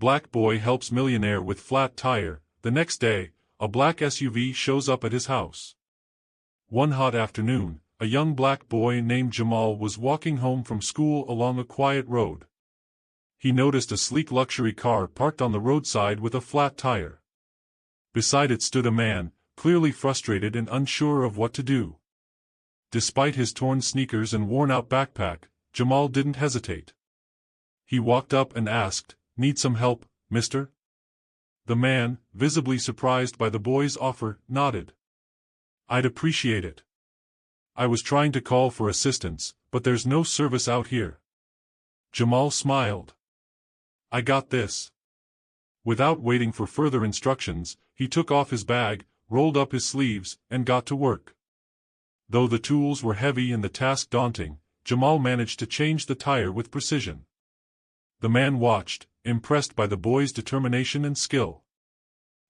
Black boy helps millionaire with flat tire. The next day, a black SUV shows up at his house. One hot afternoon, a young black boy named Jamal was walking home from school along a quiet road. He noticed a sleek luxury car parked on the roadside with a flat tire. Beside it stood a man, clearly frustrated and unsure of what to do. Despite his torn sneakers and worn-out backpack, Jamal didn't hesitate. He walked up and asked, "Need some help, mister?" The man, visibly surprised by the boy's offer, nodded. "I'd appreciate it. I was trying to call for assistance, but there's no service out here." Jamal smiled. "I got this." Without waiting for further instructions, he took off his bag, rolled up his sleeves, and got to work. Though the tools were heavy and the task daunting, Jamal managed to change the tire with precision. The man watched, impressed by the boy's determination and skill.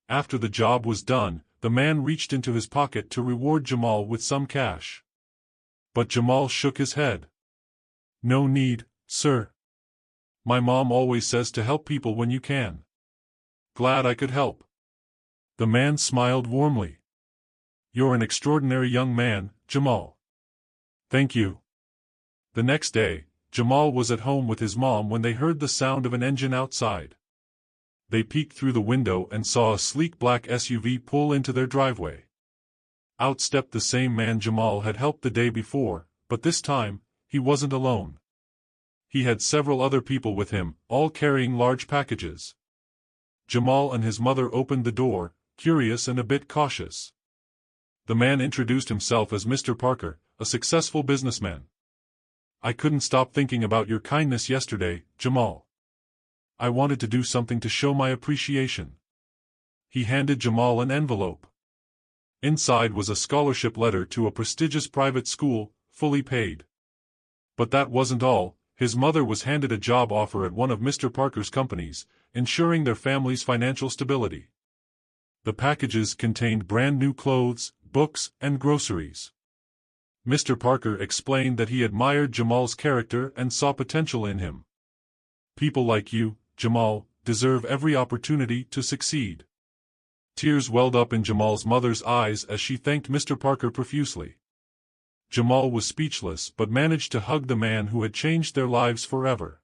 After the job was done, the man reached into his pocket to reward Jamal with some cash. But Jamal shook his head. "No need, sir. My mom always says to help people when you can." "Glad I could help." The man smiled warmly. "You're an extraordinary young man, Jamal." "Thank you." The next day, Jamal was at home with his mom when they heard the sound of an engine outside. They peeked through the window and saw a sleek black SUV pull into their driveway. Out stepped the same man Jamal had helped the day before, but this time, he wasn't alone. He had several other people with him, all carrying large packages. Jamal and his mother opened the door, curious and a bit cautious. The man introduced himself as Mr. Parker, a successful businessman. "I couldn't stop thinking about your kindness yesterday, Jamal. I wanted to do something to show my appreciation." He handed Jamal an envelope. Inside was a scholarship letter to a prestigious private school, fully paid. But that wasn't all. His mother was handed a job offer at one of Mr. Parker's companies, ensuring their family's financial stability. The packages contained brand new clothes, books, and groceries. Mr. Parker explained that he admired Jamal's character and saw potential in him. "People like you, Jamal, deserve every opportunity to succeed." Tears welled up in Jamal's mother's eyes as she thanked Mr. Parker profusely. Jamal was speechless but managed to hug the man who had changed their lives forever.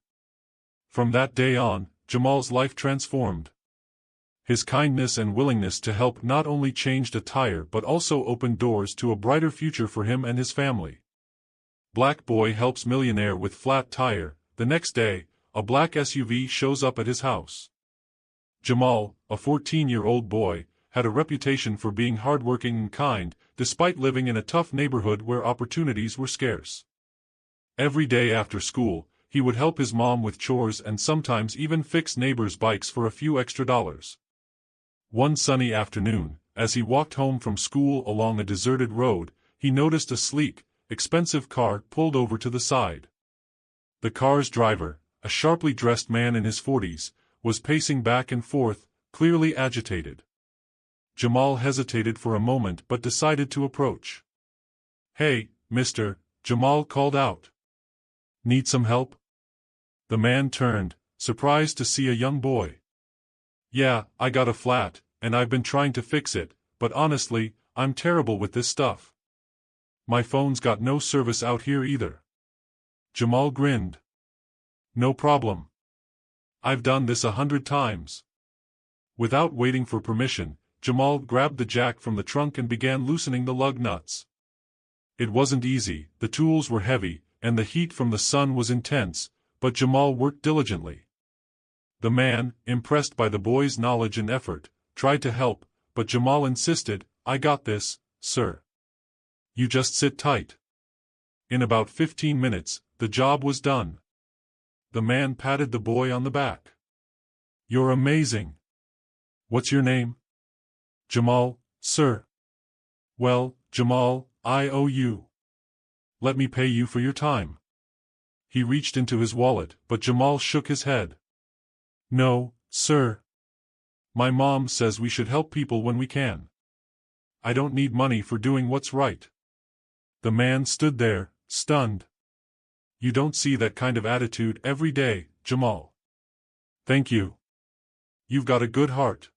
From that day on, Jamal's life transformed. His kindness and willingness to help not only changed a tire but also opened doors to a brighter future for him and his family. Black boy helps millionaire with flat tire. The next day, a black SUV shows up at his house. Jamal, a 14-year-old boy, had a reputation for being hardworking and kind, despite living in a tough neighborhood where opportunities were scarce. Every day after school, he would help his mom with chores and sometimes even fix neighbors' bikes for a few extra dollars. One sunny afternoon, as he walked home from school along a deserted road, he noticed a sleek, expensive car pulled over to the side. The car's driver, a sharply dressed man in his 40s, was pacing back and forth, clearly agitated. Jamal hesitated for a moment but decided to approach. "Hey, mister," Jamal called out. "Need some help?" The man turned, surprised to see a young boy. "Yeah, I got a flat, and I've been trying to fix it, but honestly, I'm terrible with this stuff. My phone's got no service out here either." Jamal grinned. "No problem. I've done this 100 times." Without waiting for permission, Jamal grabbed the jack from the trunk and began loosening the lug nuts. It wasn't easy, the tools were heavy, and the heat from the sun was intense, but Jamal worked diligently. The man, impressed by the boy's knowledge and effort, tried to help, but Jamal insisted, "I got this, sir. You just sit tight." In about 15 minutes, the job was done. The man patted the boy on the back. "You're amazing. What's your name?" "Jamal, sir." "Well, Jamal, I owe you. Let me pay you for your time." He reached into his wallet, but Jamal shook his head. "No, sir. My mom says we should help people when we can. I don't need money for doing what's right." The man stood there, stunned. "You don't see that kind of attitude every day, Jamal." "Thank you. You've got a good heart.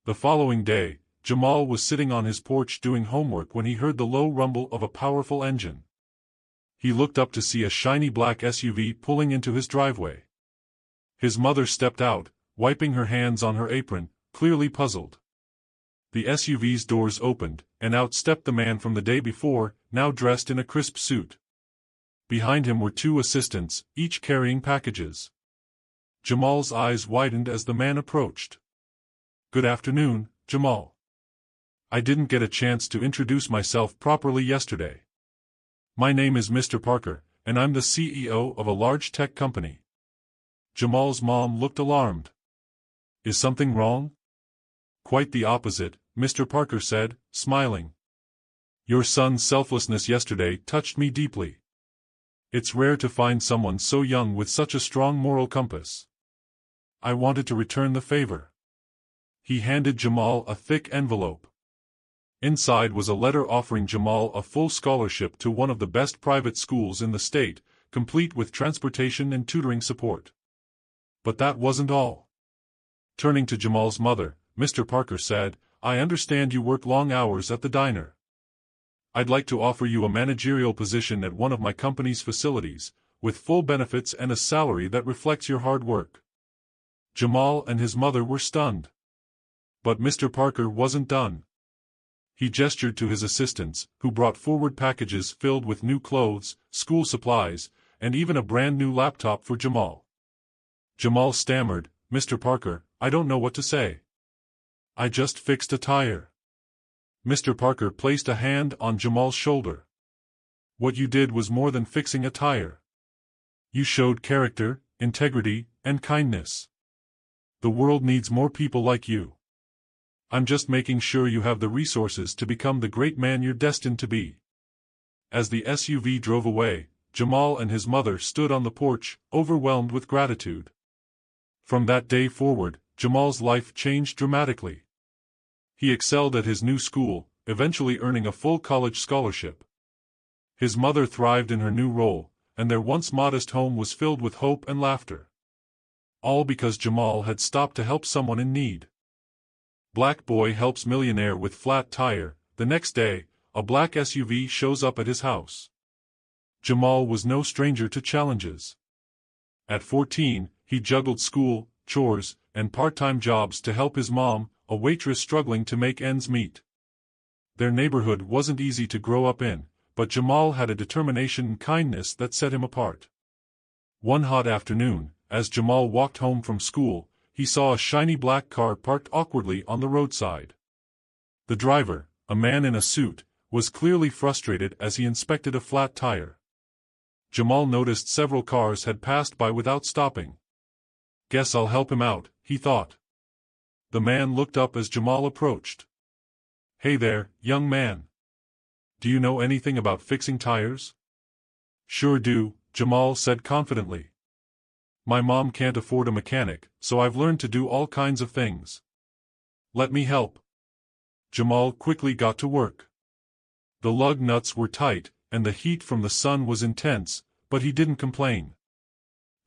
The following day, Jamal was sitting on his porch doing homework when he heard the low rumble of a powerful engine. He looked up to see a shiny black SUV pulling into his driveway. His mother stepped out, wiping her hands on her apron, clearly puzzled. The SUV's doors opened, and out stepped the man from the day before, now dressed in a crisp suit. Behind him were two assistants, each carrying packages. Jamal's eyes widened as the man approached. "Good afternoon, Jamal. I didn't get a chance to introduce myself properly yesterday. My name is Mr. Parker, and I'm the CEO of a large tech company." Jamal's mom looked alarmed. "Is something wrong?" "Quite the opposite," Mr. Parker said, smiling. "Your son's selflessness yesterday touched me deeply. It's rare to find someone so young with such a strong moral compass. I wanted to return the favor." He handed Jamal a thick envelope. Inside was a letter offering Jamal a full scholarship to one of the best private schools in the state, complete with transportation and tutoring support. But that wasn't all. Turning to Jamal's mother, Mr. Parker said, "I understand you work long hours at the diner. I'd like to offer you a managerial position at one of my company's facilities, with full benefits and a salary that reflects your hard work." Jamal and his mother were stunned. But Mr. Parker wasn't done. He gestured to his assistants, who brought forward packages filled with new clothes, school supplies, and even a brand new laptop for Jamal. Jamal stammered, "Mr. Parker, I don't know what to say. I just fixed a tire." Mr. Parker placed a hand on Jamal's shoulder. "What you did was more than fixing a tire. You showed character, integrity, and kindness. The world needs more people like you. I'm just making sure you have the resources to become the great man you're destined to be." As the SUV drove away, Jamal and his mother stood on the porch, overwhelmed with gratitude. From that day forward, Jamal's life changed dramatically. He excelled at his new school, eventually earning a full college scholarship. His mother thrived in her new role, and their once modest home was filled with hope and laughter. All because Jamal had stopped to help someone in need. Black boy helps millionaire with flat tire. The next day, a black SUV shows up at his house. Jamal was no stranger to challenges. At 14, he juggled school, chores, and part-time jobs to help his mom, a waitress struggling to make ends meet. Their neighborhood wasn't easy to grow up in, but Jamal had a determination and kindness that set him apart. One hot afternoon, as Jamal walked home from school, he saw a shiny black car parked awkwardly on the roadside. The driver, a man in a suit, was clearly frustrated as he inspected a flat tire. Jamal noticed several cars had passed by without stopping. "Guess I'll help him out," he thought. The man looked up as Jamal approached. "Hey there, young man. Do you know anything about fixing tires?" "Sure do," Jamal said confidently. "My mom can't afford a mechanic, so I've learned to do all kinds of things. Let me help." Jamal quickly got to work. The lug nuts were tight, and the heat from the sun was intense, but he didn't complain.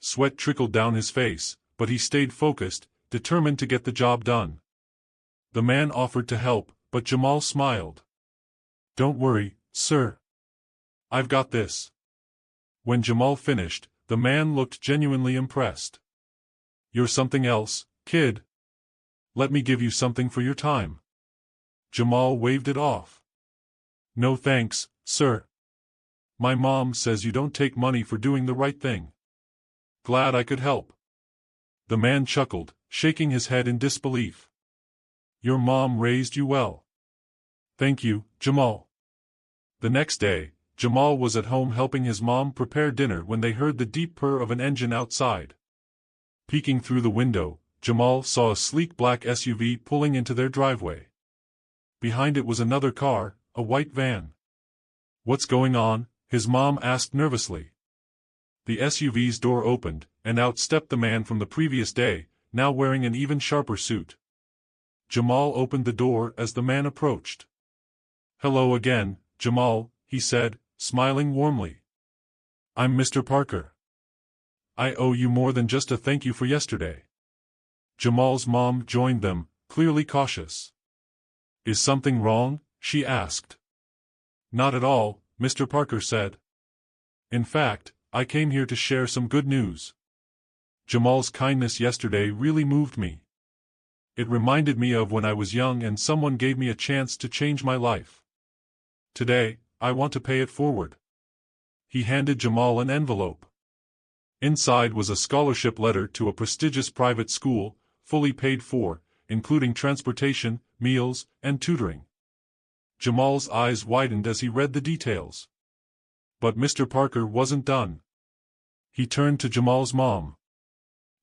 Sweat trickled down his face, but he stayed focused, determined to get the job done. The man offered to help, but Jamal smiled. "Don't worry, sir. I've got this." When Jamal finished, the man looked genuinely impressed. "You're something else, kid. Let me give you something for your time." Jamal waved it off. "No thanks, sir. My mom says you don't take money for doing the right thing." "Glad I could help." The man chuckled, shaking his head in disbelief. "Your mom raised you well." "Thank you, Jamal." The next day, Jamal was at home helping his mom prepare dinner when they heard the deep purr of an engine outside. Peeking through the window, Jamal saw a sleek black SUV pulling into their driveway. Behind it was another car, a white van. "What's going on?" his mom asked nervously. The SUV's door opened, and out stepped the man from the previous day, now wearing an even sharper suit. Jamal opened the door as the man approached. "Hello again, Jamal," he said, smiling warmly. "I'm Mr. Parker. I owe you more than just a thank you for yesterday." Jamal's mom joined them, clearly cautious. "Is something wrong?" she asked. "Not at all," Mr. Parker said. "In fact, I came here to share some good news. Jamal's kindness yesterday really moved me. It reminded me of when I was young and someone gave me a chance to change my life. Today, I want to pay it forward." He handed Jamal an envelope. Inside was a scholarship letter to a prestigious private school, fully paid for, including transportation, meals, and tutoring. Jamal's eyes widened as he read the details. But Mr. Parker wasn't done. He turned to Jamal's mom.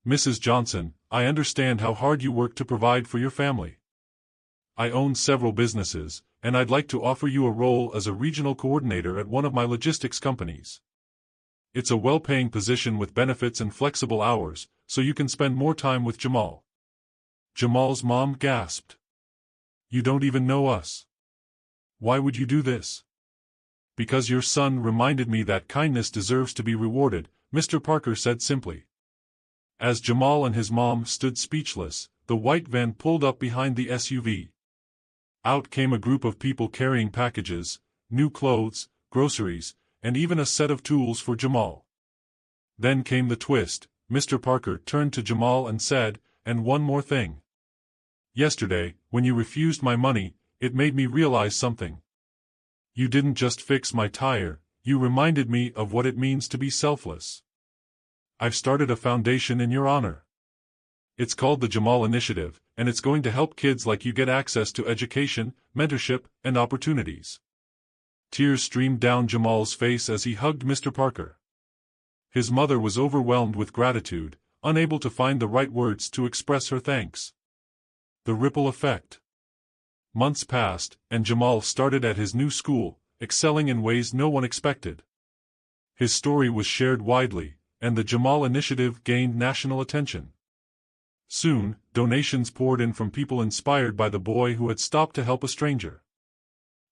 "Mrs. Johnson, I understand how hard you work to provide for your family. I own several businesses, and I'd like to offer you a role as a regional coordinator at one of my logistics companies. It's a well-paying position with benefits and flexible hours, so you can spend more time with Jamal." Jamal's mom gasped. "You don't even know us. Why would you do this?" "Because your son reminded me that kindness deserves to be rewarded," Mr. Parker said simply. As Jamal and his mom stood speechless, the white van pulled up behind the SUV. Out came a group of people carrying packages, new clothes, groceries, and even a set of tools for Jamal. Then came the twist. Mr. Parker turned to Jamal and said, "And one more thing. Yesterday, when you refused my money, it made me realize something. You didn't just fix my tire, you reminded me of what it means to be selfless. I've started a foundation in your honor. It's called the Jamal Initiative, and it's going to help kids like you get access to education, mentorship, and opportunities." Tears streamed down Jamal's face as he hugged Mr. Parker. His mother was overwhelmed with gratitude, unable to find the right words to express her thanks. The ripple effect. Months passed, and Jamal started at his new school, excelling in ways no one expected. His story was shared widely, and the Jamal Initiative gained national attention. Soon, donations poured in from people inspired by the boy who had stopped to help a stranger.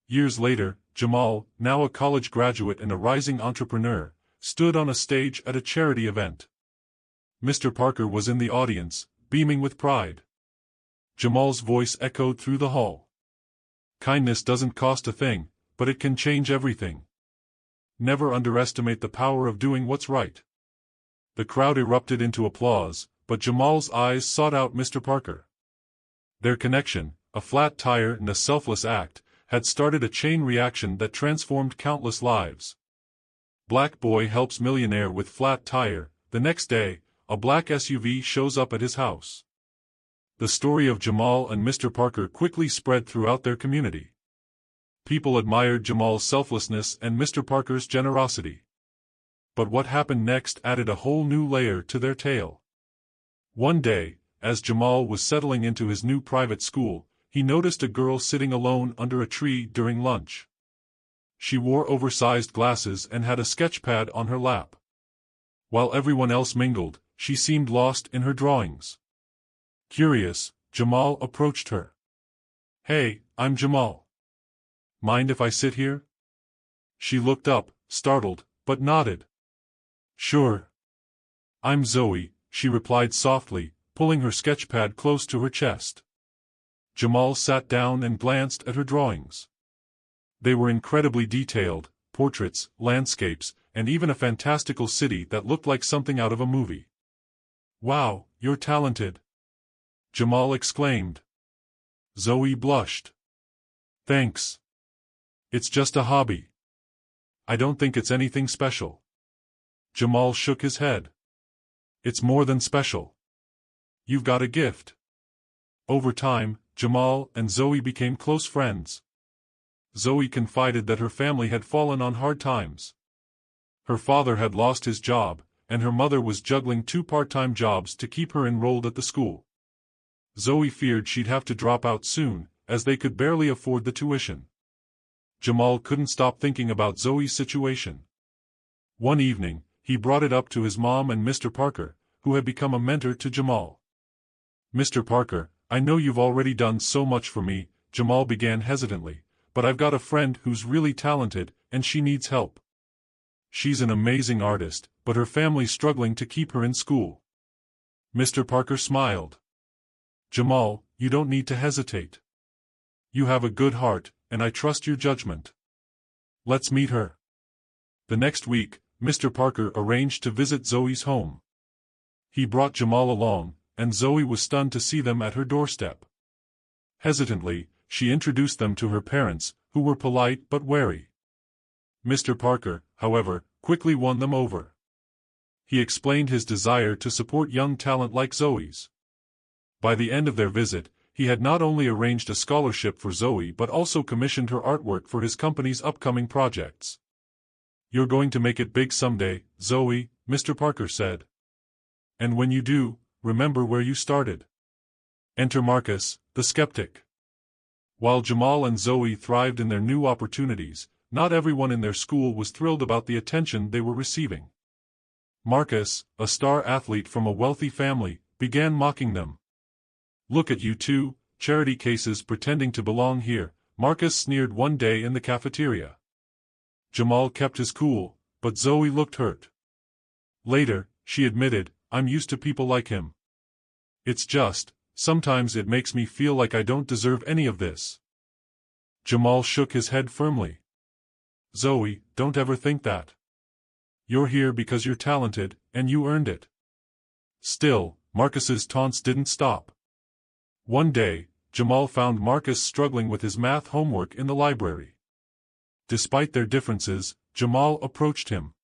Years later, Jamal, now a college graduate and a rising entrepreneur, stood on a stage at a charity event. Mr. Parker was in the audience, beaming with pride. Jamal's voice echoed through the hall. "Kindness doesn't cost a thing, but it can change everything. Never underestimate the power of doing what's right." The crowd erupted into applause, but Jamal's eyes sought out Mr. Parker. Their connection, a flat tire and a selfless act, had started a chain reaction that transformed countless lives. Black boy helps millionaire with flat tire. The next day, a black SUV shows up at his house. The story of Jamal and Mr. Parker quickly spread throughout their community. People admired Jamal's selflessness and Mr. Parker's generosity. But what happened next added a whole new layer to their tale. One day, as Jamal was settling into his new private school, he noticed a girl sitting alone under a tree during lunch. She wore oversized glasses and had a sketchpad on her lap. While everyone else mingled, she seemed lost in her drawings. Curious, Jamal approached her. "Hey, I'm Jamal. Mind if I sit here?" She looked up, startled, but nodded. "Sure." "I'm Zoe," she replied softly, pulling her sketchpad close to her chest. Jamal sat down and glanced at her drawings. They were incredibly detailed, portraits, landscapes, and even a fantastical city that looked like something out of a movie. "Wow, you're talented," Jamal exclaimed. Zoe blushed. "Thanks. It's just a hobby. I don't think it's anything special." Jamal shook his head. "It's more than special. You've got a gift." Over time, Jamal and Zoe became close friends. Zoe confided that her family had fallen on hard times. Her father had lost his job, and her mother was juggling 2 part-time jobs to keep her enrolled at the school. Zoe feared she'd have to drop out soon, as they could barely afford the tuition. Jamal couldn't stop thinking about Zoe's situation. One evening, he brought it up to his mom and Mr. Parker, who had become a mentor to Jamal. "Mr. Parker, I know you've already done so much for me," Jamal began hesitantly, "but I've got a friend who's really talented, and she needs help. She's an amazing artist, but her family's struggling to keep her in school." Mr. Parker smiled. Jamal, you don't need to hesitate. You have a good heart, and I trust your judgment. Let's meet her. The next week, Mr. Parker arranged to visit Zoe's home. He brought Jamal along, and Zoe was stunned to see them at her doorstep. Hesitantly, she introduced them to her parents, who were polite but wary. Mr. Parker, however, quickly won them over. He explained his desire to support young talent like Zoe's. By the end of their visit, he had not only arranged a scholarship for Zoe but also commissioned her artwork for his company's upcoming projects. "You're going to make it big someday, Zoe," Mr. Parker said. "And when you do, remember where you started." Enter Marcus, the skeptic. While Jamal and Zoe thrived in their new opportunities, not everyone in their school was thrilled about the attention they were receiving. Marcus, a star athlete from a wealthy family, began mocking them. "Look at you two, charity cases pretending to belong here," Marcus sneered one day in the cafeteria. Jamal kept his cool, but Zoe looked hurt. Later, she admitted, "I'm used to people like him. It's just, sometimes it makes me feel like I don't deserve any of this." Jamal shook his head firmly. "Zoe, don't ever think that. You're here because you're talented, and you earned it." Still, Marcus's taunts didn't stop. One day, Jamal found Marcus struggling with his math homework in the library. Despite their differences, Jamal approached him.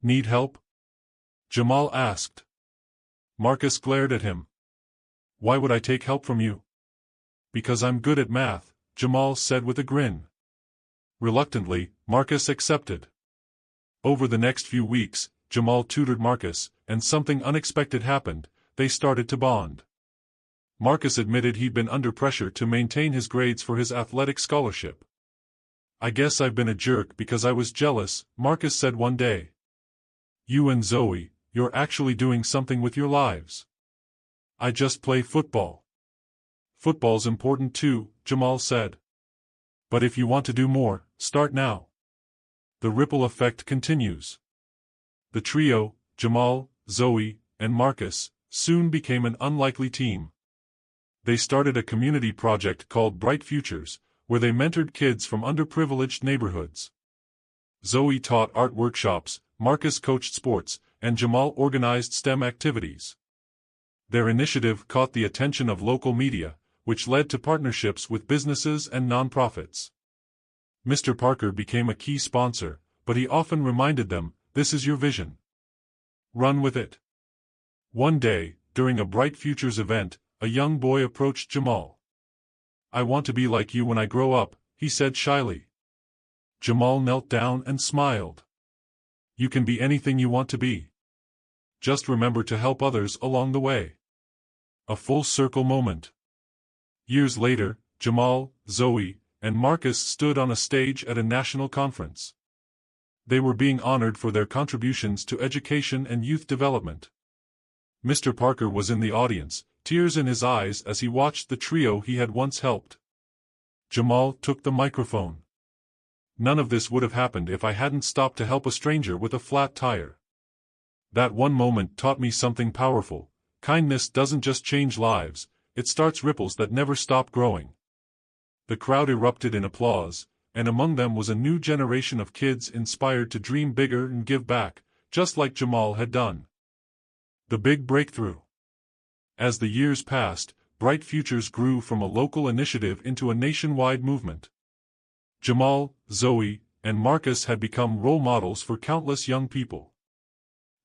"Need help?" Jamal asked. Marcus glared at him. "Why would I take help from you?" "Because I'm good at math," Jamal said with a grin. Reluctantly, Marcus accepted. Over the next few weeks, Jamal tutored Marcus, and something unexpected happened: they started to bond. Marcus admitted he'd been under pressure to maintain his grades for his athletic scholarship. "I guess I've been a jerk because I was jealous," Marcus said one day. "You and Zoe, you're actually doing something with your lives." "I just play football." "Football's important too," Jamal said. "But if you want to do more, start now." The ripple effect continues. The trio, Jamal, Zoe, and Marcus, soon became an unlikely team. They started a community project called Bright Futures, where they mentored kids from underprivileged neighborhoods. Zoe taught art workshops, Marcus coached sports, and Jamal organized STEM activities. Their initiative caught the attention of local media, which led to partnerships with businesses and nonprofits. Mr. Parker became a key sponsor, but he often reminded them, "This is your vision. Run with it." One day, during a Bright Futures event, a young boy approached Jamal. "I want to be like you when I grow up," he said shyly. Jamal knelt down and smiled. "You can be anything you want to be. Just remember to help others along the way." A full circle moment. Years later, Jamal, Zoe, and Marcus stood on a stage at a national conference. They were being honored for their contributions to education and youth development. Mr. Parker was in the audience, tears in his eyes as he watched the trio he had once helped. Jamal took the microphone. "None of this would have happened if I hadn't stopped to help a stranger with a flat tire. That one moment taught me something powerful: kindness doesn't just change lives, it starts ripples that never stop growing." The crowd erupted in applause, and among them was a new generation of kids inspired to dream bigger and give back, just like Jamal had done. The big breakthrough. As the years passed, Bright Futures grew from a local initiative into a nationwide movement. Jamal, Zoe, and Marcus had become role models for countless young people.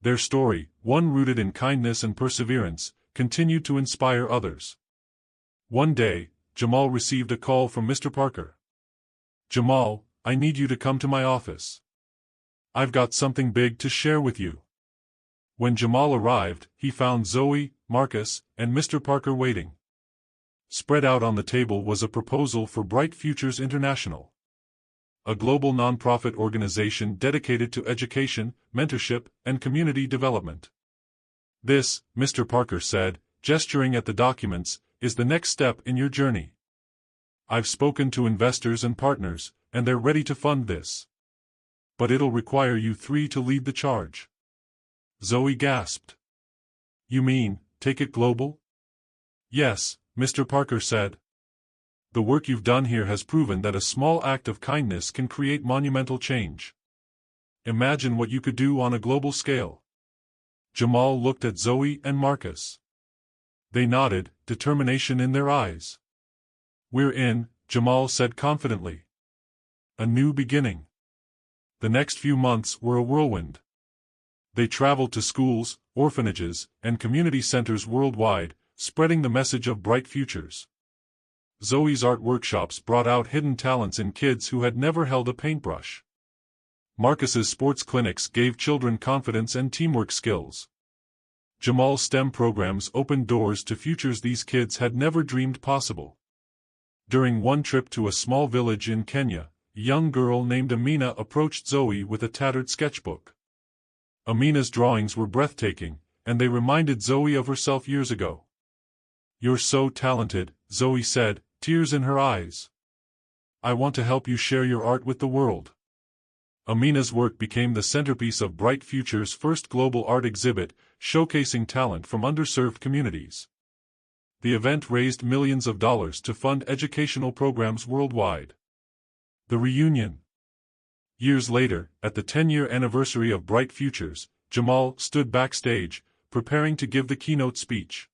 Their story, one rooted in kindness and perseverance, continued to inspire others. One day, Jamal received a call from Mr. Parker. "Jamal, I need you to come to my office. I've got something big to share with you." When Jamal arrived, he found Zoe, Marcus, and Mr. Parker waiting. Spread out on the table was a proposal for Bright Futures International, a global nonprofit organization dedicated to education, mentorship, and community development. "This," Mr. Parker said, gesturing at the documents, "is the next step in your journey. I've spoken to investors and partners, and they're ready to fund this. But it'll require you three to lead the charge." Zoe gasped. "You mean, take it global?" Yes, Mr. Parker said. The work you've done here has proven that a small act of kindness can create monumental change. Imagine what you could do on a global scale. Jamal looked at Zoe and Marcus. They nodded, determination in their eyes. We're in, Jamal said confidently. A new beginning. The next few months were a whirlwind. They traveled to schools, orphanages, and community centers worldwide, spreading the message of bright futures. Zoe's art workshops brought out hidden talents in kids who had never held a paintbrush. Marcus's sports clinics gave children confidence and teamwork skills. Jamal's STEM programs opened doors to futures these kids had never dreamed possible. During one trip to a small village in Kenya, a young girl named Amina approached Zoe with a tattered sketchbook. Amina's drawings were breathtaking, and they reminded Zoe of herself years ago. "You're so talented," Zoe said, tears in her eyes. "I want to help you share your art with the world." Amina's work became the centerpiece of Bright Future's first global art exhibit, showcasing talent from underserved communities. The event raised millions of dollars to fund educational programs worldwide. The reunion. Years later, at the 10-year anniversary of Bright Futures, Jamal stood backstage, preparing to give the keynote speech.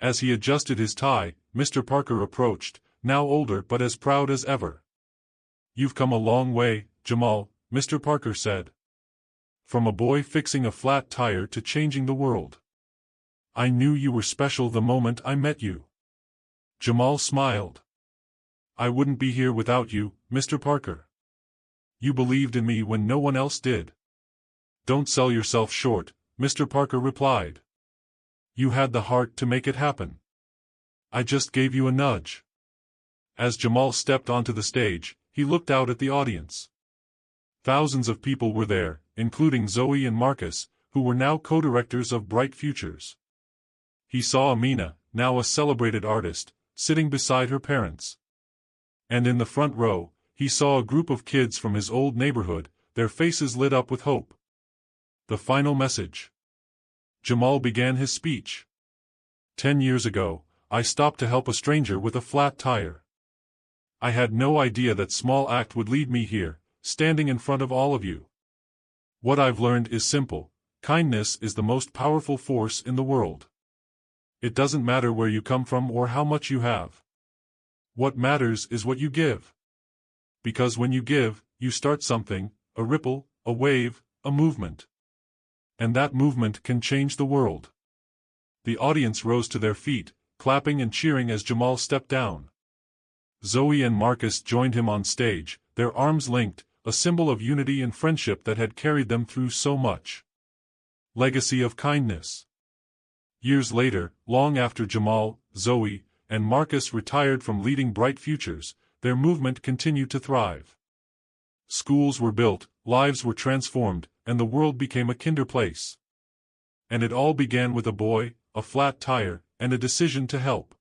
As he adjusted his tie, Mr. Parker approached, now older but as proud as ever. "You've come a long way, Jamal," Mr. Parker said. "From a boy fixing a flat tire to changing the world. I knew you were special the moment I met you." Jamal smiled. "I wouldn't be here without you, Mr. Parker. You believed in me when no one else did." "Don't sell yourself short," Mr. Parker replied. "You had the heart to make it happen. I just gave you a nudge." As Jamal stepped onto the stage, he looked out at the audience. Thousands of people were there, including Zoe and Marcus, who were now co-directors of Bright Futures. He saw Amina, now a celebrated artist, sitting beside her parents. And in the front row, he saw a group of kids from his old neighborhood, their faces lit up with hope. The final message. Jamal began his speech. 10 years ago, I stopped to help a stranger with a flat tire. I had no idea that small act would lead me here, standing in front of all of you. What I've learned is simple: kindness is the most powerful force in the world. It doesn't matter where you come from or how much you have. What matters is what you give. Because when you give, you start something, a ripple, a wave, a movement. And that movement can change the world. The audience rose to their feet, clapping and cheering as Jamal stepped down. Zoe and Marcus joined him on stage, their arms linked, a symbol of unity and friendship that had carried them through so much. Legacy of kindness. Years later, long after Jamal, Zoe, and Marcus retired from leading Bright Futures, their movement continued to thrive. Schools were built, lives were transformed, and the world became a kinder place. And it all began with a boy, a flat tire, and a decision to help.